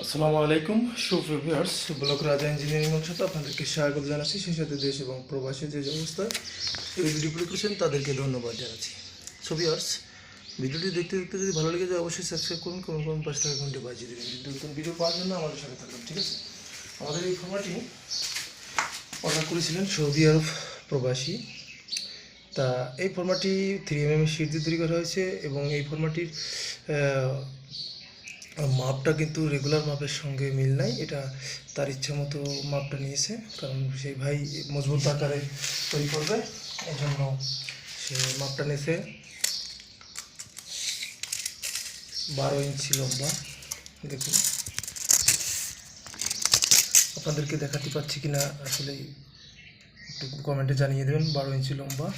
আসসালামু আলাইকুম সুপ্রিয় ভিউয়ার্স, ব্লক রাজা ইঞ্জিনিয়ারিং সাথে আপনাদেরকে স্বাগত জানাচ্ছি। সেই সাথে দেশ এবং প্রবাসী যে অবস্থায় এই ভিডিওটি করেছেন তাদেরকে ধন্যবাদ জানাচ্ছি। সো ভিউয়ার্স, ভিডিওটি দেখতে দেখতে যদি ভালো লেগে যায় অবশ্যই সাবস্ক্রাইব করুন, কোন পাঁচ টাকা ঘন্টা বাজিয়ে দেবেন। কিন্তু নতুন ভিডিও পাওয়ার জন্য আমাদের সাথে থাকুন, ঠিক আছে? আমাদের এই ফর্মাটি অর্ডার করেছিলেন সৌদি আরব প্রবাসী। তা এই ফর্মাটি 3mm শিট দিয়ে তৈরি করা হয়েছে এবং এই ফর্মাটির মাপটা কিন্তু রেগুলার মাপের সঙ্গে মিল নাই। এটা তার ইচ্ছা মতো মাপটা নিয়েছে, কারণ সেই ভাই মজবুত আকারে তৈরি করবে, এই জন্য সে মাপটা নিয়েছে 12 ইঞ্চি লম্বা। দেখুন, আপনাদেরকে দেখাতে পাচ্ছি কি না আসলে একটু কমেন্টে জানিয়ে দেবেন। 12 ইঞ্চি লম্বা,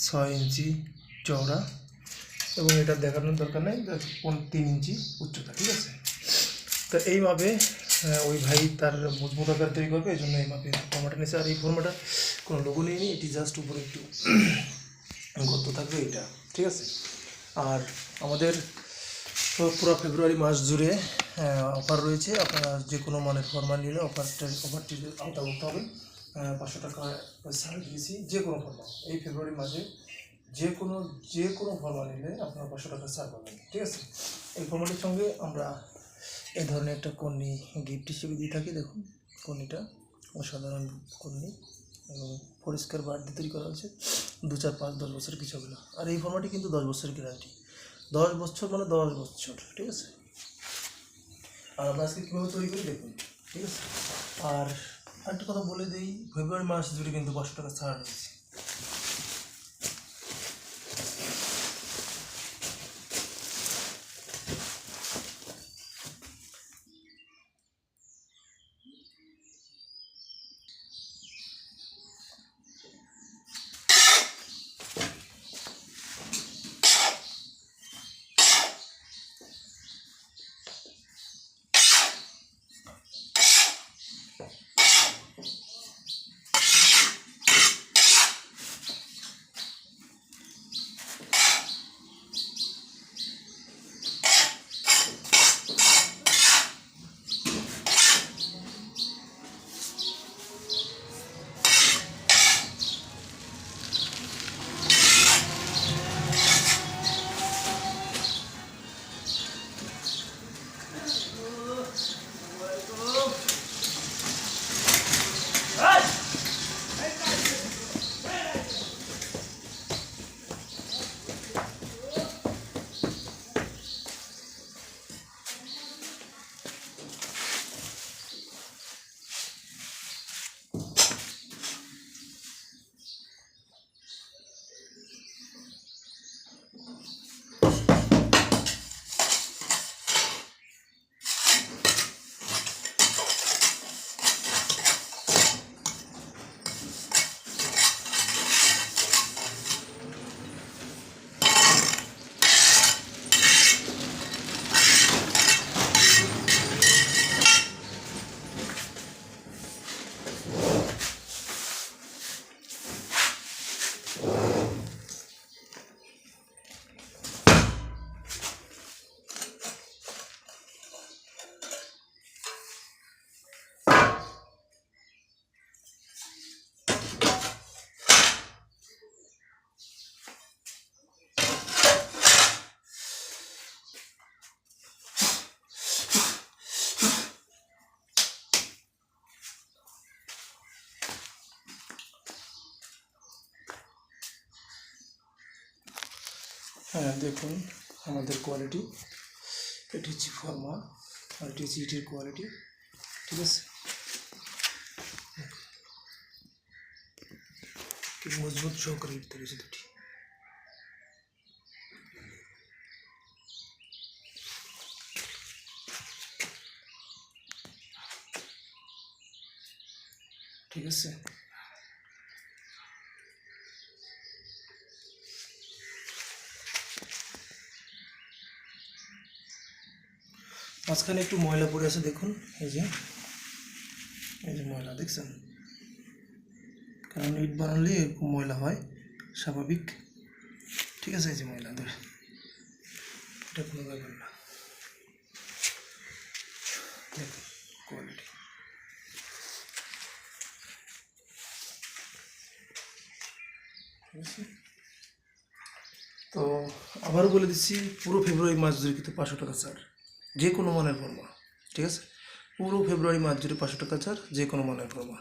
6 ইঞ্চি চওড়া, এবং এটা দেখানোর দরকার নেই, 3 ইঞ্চি উচ্চতা, ঠিক আছে? তো এই মাপে ওই ভাই তার মজবুত আকার তৈরি করবে, এই জন্য এই মাপে ফর্মাটা নিয়েছে। আর এই ফর্মাটা কোনো লোগো নেই, এটি জাস্ট উপরে একটু গর্ত থাকবে, এটা ঠিক আছে। আর আমাদের পুরো ফেব্রুয়ারি মাস জুড়ে অফার রয়েছে। আপনারা যে কোনো মানের ফর্মা নিলে অফারটি আওতাভুক্ত হবে। 500 টাকা ছাড় দিয়েছি যে কোনো ফর্মা এই ফেব্রুয়ারি মাসে যে কোনো ফর্মা নিলে আপনারা 500 টাকা ছাড় পাবেন, ঠিক আছে? এই ফর্মাটির সঙ্গে আমরা এই ধরনের একটা কর্নি গিফট হিসেবে দিয়ে থাকি। দেখুন, কর্নিটা অসাধারণ কর্নি এবং পরিষ্কার বার দিয়ে তৈরি করা হয়েছে। 2, 4, 5, 10 বছর কিছু হবে না। আর এই ফর্মাটি কিন্তু 10 বছরের গ্যারান্টি। 10 বছর মানে 10 বছর, ঠিক আছে? আর আমরা আজকে কীভাবে তৈরি করি দেখুন, ঠিক আছে? আর একটা কথা বলে দিই, ফেব্রুয়ারি মাস জুড়ে কিন্তু 500 টাকা ছাড় রয়েছে। হ্যাঁ, দেখুন আমাদের কোয়ালিটি, এটি হচ্ছে ফর্মা আর এটি হচ্ছে ইটের কোয়ালিটি, ঠিক আছে? কি মজবুত সহকারে ইট তৈরি হয়েছে দুটি। ঠিক আছে, মাঝখানে একটু ময়লা পড়ে আছে, দেখুন এই যে ময়লা দেখছেন, কারণ ইট বানালে এরকম ময়লা হয় স্বাভাবিক, ঠিক আছে? এই যে ময়লা, এটা কোনো ব্যাপার না। দেখুন কোয়ালিটি। ঠিক আছে, তো আবারও বলে দিচ্ছি, পুরো ফেব্রুয়ারি মাস জুড়ে কিন্তু 500 টাকা ছাড়, যে কোনো মানের ফর্মা। ঠিক আছে, পুরো ফেব্রুয়ারি মাস জুড়ে 500 টাকা ছাড়, যে কোনো মানের ফর্মা।